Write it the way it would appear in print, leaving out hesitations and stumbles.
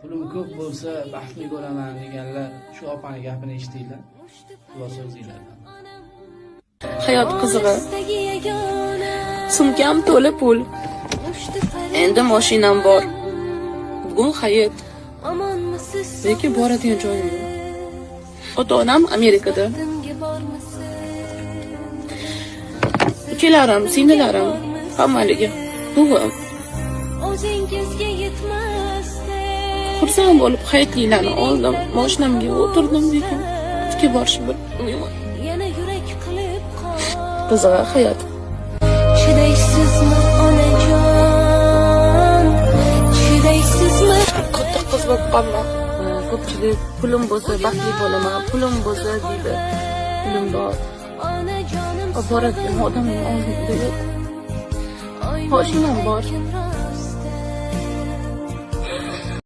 Pulim ko'p bo'lsa baxtli bo'laman deganlar shu opani gapini eshitinglar. Xulosa o'zinglardan. Hayot qizig'i. Sumkam to'la pul. Endi mashinam bor. Bugun hayot. Lekin boradigan joyim yo'q. Ota-onam Amerikada. Ukalarim, singillarim hammaliga buvim. Xursand bo'lib hayotlilarni oldim, mashinamga o'tirdim lekin ikki borishim bilmayman. Qizig'i hayot. Chidaysizmi onajon? Chidaysizmi? Qattiq qiz bo'lib qolman. Ko'pchilik pulim bo'lsa baxtli bo'laman, pulim bo'lsa deydi. Pulim bor. Boradigan odamning oldida yo'q. Mashinam bor.